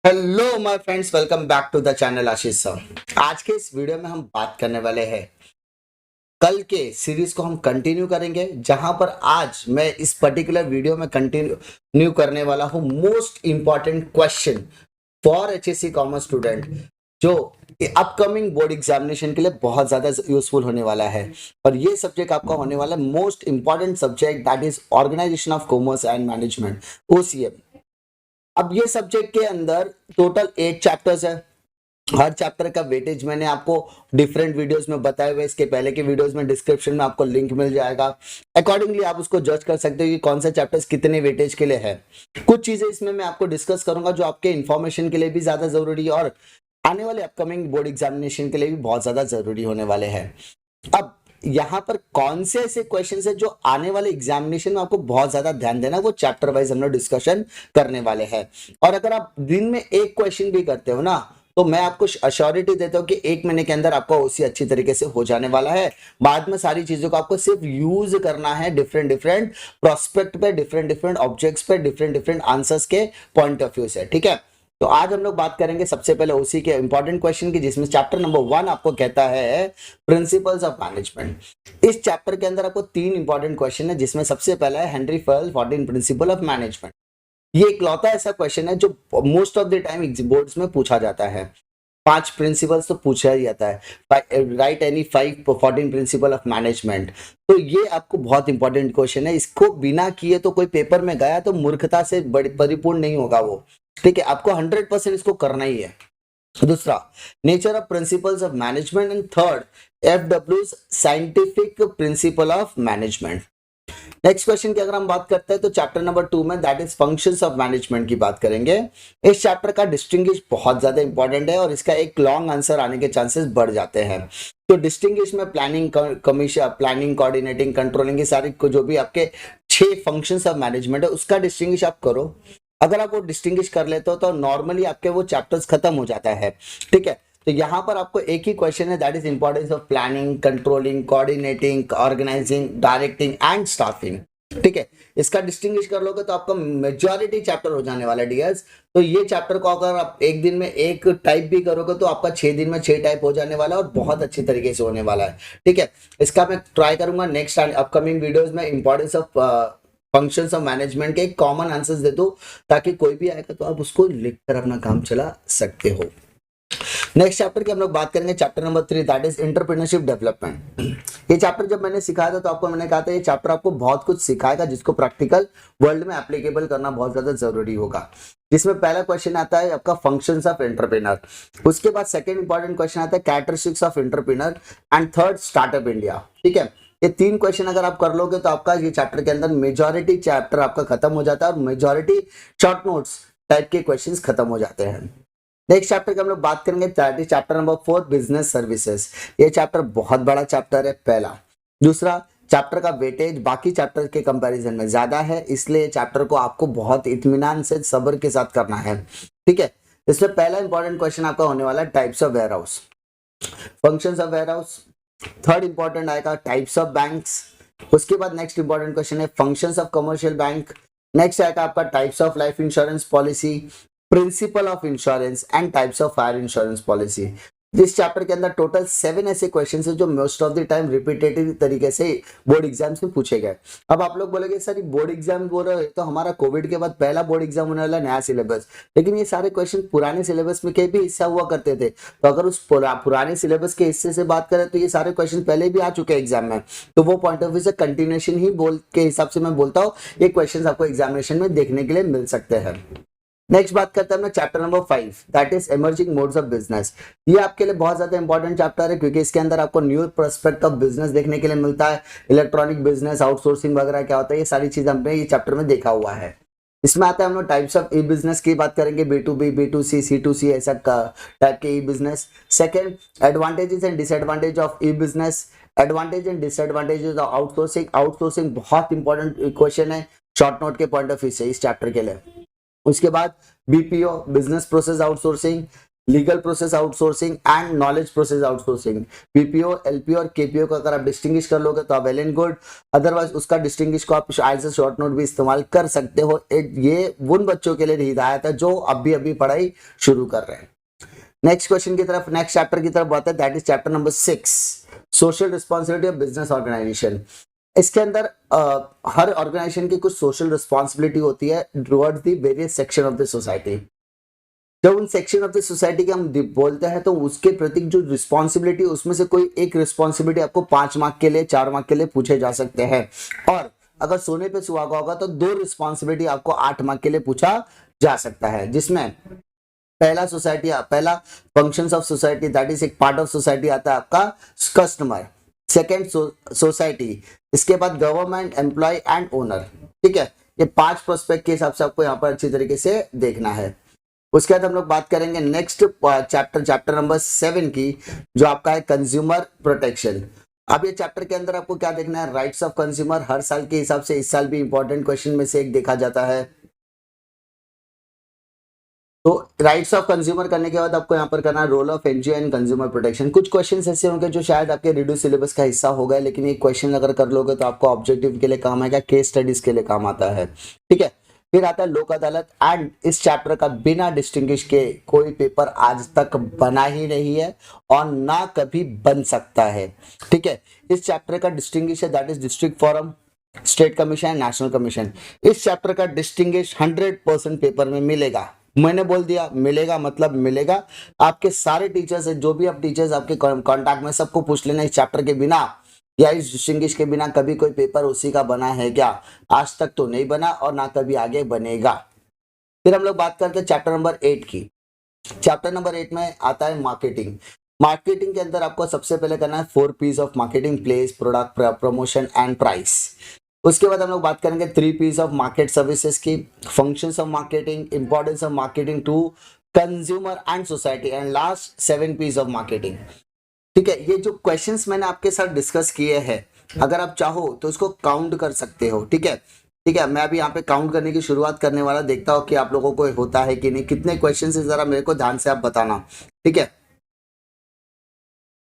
Hello my friends, welcome back to the channel Ashish sir. आज के इस वीडियो में हम बात करने वाले हैं, कल के सीरीज को हम कंटिन्यू करेंगे, जहां पर आज मैं इस पर्टिकुलर वीडियो में कंटिन्यू करने वाला हूं most important question for HSC commerce student, जो अपकमिंग बोर्ड एग्जामिनेशन के लिए बहुत ज्यादा यूजफुल होने वाला है। और ये सब्जेक्ट आपका होने वाला है most important subject, that is organisation of commerce and management, OCM. अब ये सब्जेक्ट के अंदर टोटल 8 चैप्टर्स है। हर चैप्टर का वेटेज मैंने आपको डिफरेंट वीडियोस में बताए हुए, इसके पहले के वीडियोस में डिस्क्रिप्शन में आपको लिंक मिल जाएगा। अकॉर्डिंगली आप उसको जज कर सकते हो कि कौन सा चैप्टर्स कितने वेटेज के लिए है। कुछ चीजें इसमें मैं आपको डिस्कस करूंगा जो आपके इंफॉर्मेशन के लिए भी ज्यादा जरूरी है और आने वाले अपकमिंग बोर्ड एग्जामिनेशन के लिए भी बहुत ज्यादा जरूरी होने वाले हैं। अब यहाँ पर कौन से ऐसे क्वेश्चन है जो आने वाले एग्जामिनेशन में आपको बहुत ज्यादा ध्यान देना, वो चैप्टर वाइज हम लोग डिस्कशन करने वाले हैं। और अगर आप दिन में एक क्वेश्चन भी करते हो ना, तो मैं आपको अश्योरिटी देता हूं कि 1 महीने के अंदर आपका ओसी अच्छी तरीके से हो जाने वाला है। बाद में सारी चीजों को आपको सिर्फ यूज करना है डिफरेंट डिफरेंट प्रोस्पेक्ट पे, डिफरेंट डिफरेंट ऑब्जेक्ट्स पे, डिफरेंट डिफरेंट आंसर्स के पॉइंट ऑफ व्यू से। ठीक है, तो आज हम लोग बात करेंगे सबसे पहले ओसी के इंपॉर्टेंट क्वेश्चन की, जिसमें चैप्टर नंबर 1 आपको कहता है प्रिंसिपल्स ऑफ मैनेजमेंट। इस चैप्टर के अंदर आपको 3 इंपॉर्टेंट क्वेश्चन है, जिसमें सबसे पहला है हेनरी फर्ल 14 प्रिंसिपल ऑफ मैनेजमेंट। ये इकलौता ऐसा क्वेश्चन है जो most of the time boards में पूछा जाता है। 5 प्रिंसिपल्स तो पूछा ही जाता है, right any 5 14 principal of management. तो ये आपको बहुत इंपॉर्टेंट क्वेश्चन है। इसको बिना किए तो कोई पेपर में गया तो मूर्खता से परिपूर्ण नहीं होगा वो। ठीक है, आपको 100% इसको करना ही है। दूसरा, nature of principles of management. And third, एफडब्ल्यूज scientific principle of management. Next question की अगर हम बात करते हैं तो चैप्टर नंबर 2 में that is functions of management की बात करेंगे। इस चैप्टर का डिस्टिंग्विश बहुत ज्यादा इंपॉर्टेंट है और इसका एक लॉन्ग आंसर आने के चांसेस बढ़ जाते हैं। तो डिस्टिंग्विश में planning, commission, planning, coordinating, controlling, ये सारी जो भी आपके 6 फंक्शंस ऑफ मैनेजमेंट है उसका डिस्टिंग्विश आप करो। अगर आप वो डिस्टिंग्विश कर लेते हो तो नॉर्मली आपके वो चैप्टर्स खत्म हो जाता है। ठीक है, तो यहां पर आपको एक ही क्वेश्चन है, that is importance of planning, controlling, coordinating, organising, directing and staffing. ठीक है, इसका डिस्टिंग्विश कर लोगे तो आपका मेजॉरिटी चैप्टर हो जाने वाला डियर्स। तो ये चैप्टर को अगर आप एक दिन में एक टाइप भी करोगे तो आपका 6 दिन में 6 टाइप हो जाने वाला है और बहुत अच्छी तरीके से होने वाला है। ठीक है, इसका मैं ट्राई करूंगा नेक्स्ट अपकमिंग वीडियोस में importance of functions of management के कॉमन आंसर्स दे दो, ताकि कोई भी आएगा तो आप उसको लिखकर अपना काम चला सकते हो। नेक्स्ट चैप्टर की हम लोग बात करेंगे, chapter number 3, that is entrepreneurship development. ये चैप्टर जब मैंने सिखाया था तो आपको मैंने कहा था ये चैप्टर आपको बहुत कुछ सिखाएगा जिसको प्रैक्टिकल वर्ल्ड में एप्लीकेबल करना बहुत ज्यादा जरूरी होगा। जिसमें पहला क्वेश्चन आता है आपका फंक्शंस ऑफ एंटरप्रेन्योर, उसके बाद सेकंड इंपॉर्टेंट क्वेश्चन आता है characteristics of entrepreneur and third startup India. ठीक है, ये 3 क्वेश्चन अगर आप कर लोगे तो आपका ये चैप्टर के अंदर मेजॉरिटी चैप्टर आपका खत्म हो जाता है और मेजॉरिटी शॉर्ट नोट्स टाइप के क्वेश्चंस खत्म हो जाते हैं। नेक्स्ट चैप्टर की हम लोग बात करेंगे, चैप्टर नंबर 4, बिजनेस सर्विसेज। ये चैप्टर बहुत बड़ा चैप्टर है, पहला। दूसरा, चैप्टर का वेटेज बाकी चैप्टर के कंपैरिजन में ज्यादा है, इसलिए चैप्टर को आपको बहुत इत्मीनान से, सब्र के साथ करना है। ठीक है, इसमें पहला इंपॉर्टेंट क्वेश्चन आपका होने वाला है types of warehouse, functions of warehouse. Third important आएगा टाइप्स ऑफ बैंक्स। उसके बाद नेक्स्ट इंपॉर्टेंट क्वेश्चन है functions of commercial bank. Next आएगा आपका types of life insurance policy, principle of insurance and types of fire insurance policy. इस chapter के अंदर total 7 ऐसे क्वेश्चन है जो most of the time repetitive तरीके से बोर्ड एग्जाम्स में पूछे गए। अब आप लोग बोलेंगे सर बोर्ड एग्जाम बोल रहे हो तो हमारा कोविड के बाद पहला बोर्ड एग्जाम होने वाला नया सिलेबस, लेकिन ये सारे क्वेश्चन पुराने सिलेबस में के भी हिस्सा हुआ करते थे। तो अगर उस पुराने सिलेबस के हिस्से से बात करें तो ये सारे क्वेश्चन पहले भी आ चुके हैं एग्जाम में, तो वो पॉइंट ऑफ व्यू से कंटिन्यूएशन ही बोल के हिसाब से मैं बोलता हूँ ये क्वेश्चन आपको एग्जामिनेशन में देखने के लिए मिल सकते हैं। नेक्स्ट बात करते हैं chapter number 5, that is emerging modes of business. ये आपके लिए बहुत ज्यादा इंपॉर्टेंट चैप्टर है क्योंकि इसके अंदर आपको न्यू प्रोस्पेक्ट ऑफ बिजनेस देखने के लिए मिलता है। इलेक्ट्रॉनिक बिजनेस, आउटसोर्सिंग वगैरह क्या होता है, ये सारी चीज हमने ये चैप्टर में देखा हुआ है। इसमें आता है हम लोग टाइप्स ऑफ ई बिजनेस की बात करेंगे, B2B, B2C, C2C, ऐसा टाइप के e business. Second, advantages and disadvantage of e business, advantage and disadvantages of outsourcing. Outsourcing बहुत इंपॉर्टेंट क्वेश्चन है शॉर्ट नोट के पॉइंट ऑफ व्यू से इस चैप्टर के लिए। उसके बाद BPO, business process outsourcing, legal process outsourcing and knowledge process outsourcing. BPO, LPO और केपीओ का अगर आप डिस्टिंग्विश कर लोगे तो आप वेल एंड गुड, अदरवाइज उसका डिस्टिंग्विश को आप एज ए शॉर्ट नोट भी इस्तेमाल कर सकते हो। ये उन बच्चों के लिए हिदायत है जो अभी अभी पढ़ाई शुरू कर रहे हैं। नेक्स्ट क्वेश्चन की तरफ, नेक्स्ट चैप्टर की तरफ बढ़ते हैं, that is chapter number 6, social responsibility of business organisation. इसके अंदर हर ऑर्गेनाइजेशन की कुछ सोशल रिस्पॉन्सिबिलिटी होती है towards the various section of the society. जब उन सेक्शन ऑफ द सोसाइटी के हम बोलते हैं तो उसके प्रति जो रिस्पॉन्सिबिलिटी, उसमें से कोई एक रिस्पॉन्सिबिलिटी आपको 5 मार्क के लिए, 4 मार्क के लिए पूछे जा सकते हैं, और अगर सोने पे सुहागा होगा तो 2 रिस्पॉन्सिबिलिटी आपको 8 मार्क के लिए पूछा जा सकता है, जिसमें पहला functions of society, that is एक पार्ट ऑफ सोसाइटी आता है आपका कस्टमर। सेकेंड सोसाइटी, इसके बाद गवर्नमेंट, एम्प्लॉय एंड ओनर। ठीक है, ये 5 प्रोस्पेक्ट के हिसाब से आपको यहाँ पर अच्छी तरीके से देखना है। उसके बाद हम लोग बात करेंगे नेक्स्ट चैप्टर नंबर 7 की, जो आपका है कंज्यूमर प्रोटेक्शन। अब ये चैप्टर के अंदर आपको क्या देखना है, राइट्स ऑफ कंज्यूमर। हर साल के हिसाब से इस साल भी इंपॉर्टेंट क्वेश्चन में से एक देखा जाता है। तो राइट्स ऑफ कंज्यूमर करने के बाद आपको यहाँ पर करना है role of NGO and consumer protection. कुछ क्वेश्चंस ऐसे होंगे जो शायद आपके रिड्यूस सिलेबस का हिस्सा हो गए, लेकिन ये क्वेश्चन अगर कर लोगे तो आपको ऑब्जेक्टिव के लिए काम आएगा, केस स्टडीज के लिए काम आता है। ठीक है, फिर आता है लोक अदालत, एंड इस चैप्टर का बिना डिस्टिंग्विश के कोई पेपर आज तक बना ही नहीं है और ना कभी बन सकता है। ठीक है, इस चैप्टर का डिस्टिंग्विश है that is district forum, state commission, national commission. इस चैप्टर का डिस्टिंग्विश 100% पेपर में मिलेगा। मैंने बोल दिया मिलेगा मतलब मिलेगा। आपके सारे टीचर्स है, जो भी आप टीचर्स आपके कांटेक्ट में, सबको पूछ लेना इस चैप्टर के बिना या इस डिस्टिंग्विश के बिना कभी कोई पेपर उसी का बना है क्या। आज तक तो नहीं बना और ना कभी आगे बनेगा। फिर हम लोग बात करते हैं चैप्टर नंबर 8 की। चैप्टर नंबर 8 में आता है मार्केटिंग। मार्केटिंग के अंदर आपको सबसे पहले करना है 4 P's of marketing, place, product, promotion and price. उसके बाद हम लोग बात करेंगे 3 P's ऑफ मार्केट सर्विसेज की, functions of marketing, importance of marketing to consumer and society, and last 7 P's of marketing. ठीक है, ये जो क्वेश्चंस मैंने आपके साथ डिस्कस किए हैं, अगर आप चाहो तो इसको काउंट कर सकते हो। ठीक है, ठीक है, मैं अभी यहाँ पे काउंट करने की शुरुआत करने वाला, देखता हूँ कि आप लोगों को होता है कि नहीं, कितने क्वेश्चंस है जरा मेरे को ध्यान से आप बताना। ठीक है,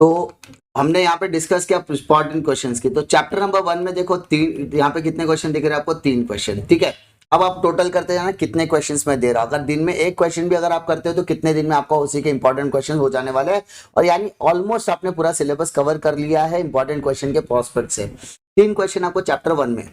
तो हमने यहाँ पे डिस्कस किया इंपॉर्टेंट क्वेश्चंस की। तो चैप्टर नंबर 1 में देखो तीन, यहाँ पे कितने क्वेश्चन दिख रहे हैं आपको, 3 क्वेश्चन। ठीक है, अब आप टोटल करते जाना कितने क्वेश्चंस मैं दे रहा हूँ। अगर दिन में एक क्वेश्चन भी अगर आप करते हो तो कितने दिन में आपका उसी के इंपॉर्टेंट क्वेश्चन हो जाने वाले हैं, और यानी ऑलमोस्ट आपने पूरा सिलेबस कवर कर लिया है इंपॉर्टेंट क्वेश्चन के प्रोस्पेक्ट से। 3 क्वेश्चन आपको चैप्टर 1 में।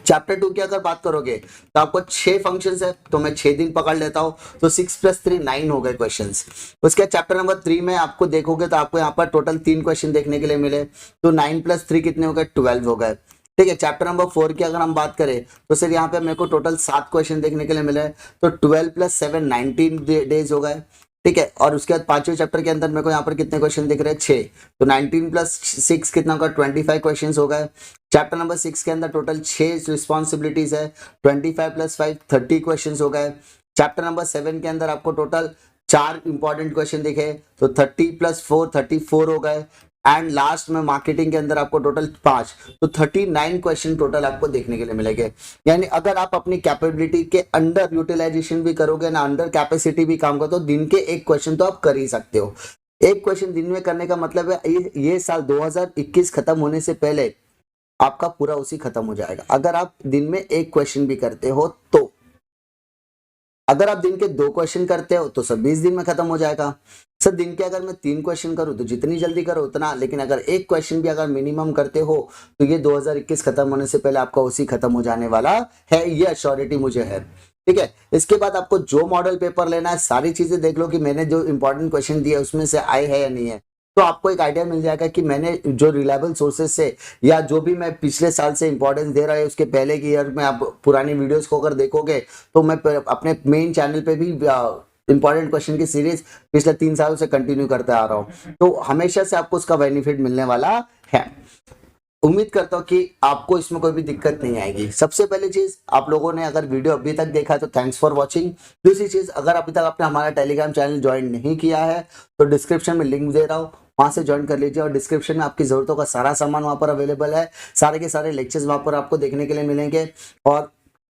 चैप्टर 2 की अगर बात करोगे तो आपको 6 फंक्शंस है, तो मैं 6 दिन पकड़ लेता हूँ, तो 6 + 3 9 हो गए क्वेश्चंस। उसके बाद चैप्टर नंबर 3 में आपको देखोगे तो आपको यहाँ पर टोटल 3 क्वेश्चन देखने के लिए मिले, तो 9 + 3 कितने हो गए, 12 हो गए। ठीक है, चैप्टर नंबर 4 की अगर हम बात करें तो सिर्फ यहाँ पे मेरे को टोटल 7 क्वेश्चन देखने के लिए मिले, तो 12 + 7 19 डेज हो गए। ठीक है, और उसके बाद 5वें चैप्टर के अंदर मेरे को यहाँ पर कितने क्वेश्चन दिख रहे हैं, 6, तो 19 + 6 कितना होगा, 25 क्वेश्चन हो गए। चैप्टर नंबर 6 के अंदर टोटल 6 रिस्पॉन्सिबिलिटीज है, 25 + 5 30 क्वेश्चन हो गए। चैप्टर नंबर 7 के अंदर आपको टोटल 4 इंपॉर्टेंट क्वेश्चन दिखे, तो 30 + 4 34 हो गए। एंड लास्ट में मार्केटिंग के अंदर आपको टोटल 5, तो 39 क्वेश्चन टोटल आपको देखने के लिए मिलेंगे। यानी अगर आप अपनी कैपेबिलिटी के अंडर यूटिलाइजेशन भी करोगे ना, अंडर कैपेसिटी भी काम करो, तो दिन के एक क्वेश्चन तो आप कर ही सकते हो। एक क्वेश्चन दिन में करने का मतलब है ये साल 2021 खत्म होने से पहले आपका पूरा उसी खत्म हो जाएगा, अगर आप दिन में एक क्वेश्चन भी करते हो तो। अगर आप दिन के 2 क्वेश्चन करते हो तो सब 20 दिन में खत्म हो जाएगा। सर दिन के अगर मैं 3 क्वेश्चन करूं तो जितनी जल्दी करो उतना, लेकिन अगर एक क्वेश्चन भी अगर मिनिमम करते हो तो ये 2021 खत्म होने से पहले आपका उसी खत्म हो जाने वाला है, ये अश्योरिटी मुझे है। ठीक है, इसके बाद आपको जो मॉडल पेपर लेना है सारी चीजें देख लो कि मैंने जो इंपॉर्टेंट क्वेश्चन दिए उसमें से आए हैं या नहीं है, तो आपको एक आइडिया मिल जाएगा कि मैंने जो रिलायबल सोर्सेज से या जो भी मैं पिछले साल से इंपॉर्टेंस दे रहा है उसके पहले की ईयर में आप पुरानी वीडियोस को अगर देखोगे तो मैं अपने मेन चैनल पे भी इंपॉर्टेंट क्वेश्चन की सीरीज पिछले 3 सालों से कंटिन्यू करते आ रहा हूँ, तो हमेशा से आपको उसका बेनिफिट मिलने वाला है। उम्मीद करता हूँ कि आपको इसमें कोई भी दिक्कत नहीं आएगी। सबसे पहली चीज, आप लोगों ने अगर वीडियो अभी तक देखा है तो थैंक्स फॉर वॉचिंग। दूसरी चीज, अगर अभी तक आपने हमारा टेलीग्राम चैनल ज्वाइन नहीं किया है तो डिस्क्रिप्शन में लिंक दे रहा हूँ, वहां से ज्वाइन कर लीजिए, और डिस्क्रिप्शन में आपकी जरूरतों का सारा सामान वहां पर अवेलेबल है, सारे के सारे लेक्चर्स वहां पर आपको देखने के लिए मिलेंगे। और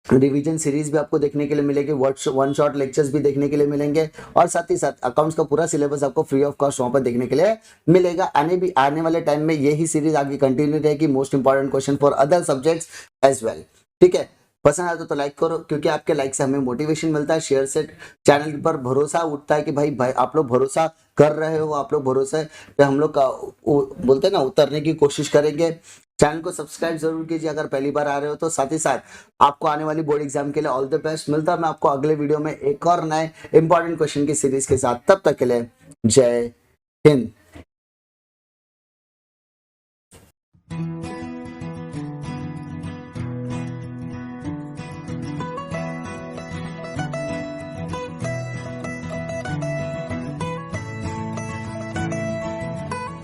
रिवीजन सीरीज भी आपको देखने के लिए मिलेगी, वन शॉट लेक्चर्स भी देखने के लिए मिलेंगे, और साथ ही साथ अकाउंट्स का पूरा सिलेबस आपको फ्री ऑफ कॉस्ट वहां पर देखने के लिए मिलेगा। आने वाले टाइम में यही सीरीज आगे कंटिन्यू रहेगी, most important question for other subjects as well. ठीक है, पसंद आया तो लाइक करो, क्योंकि आपके लाइक से हमें मोटिवेशन मिलता है, शेयर से चैनल पर भरोसा उठता है कि भाई आप लोग भरोसा कर रहे हो, आप लोग भरोसा पे हम लोग का बोलते हैं ना उतरने की कोशिश करेंगे। चैनल को सब्सक्राइब जरूर कीजिए अगर पहली बार आ रहे हो तो। साथ ही साथ आपको आने वाली बोर्ड एग्जाम के लिए ऑल द बेस्ट। मिलता है मैं आपको अगले वीडियो में एक और नए इंपॉर्टेंट क्वेश्चन की सीरीज के साथ। तब तक के लिए जय हिंद।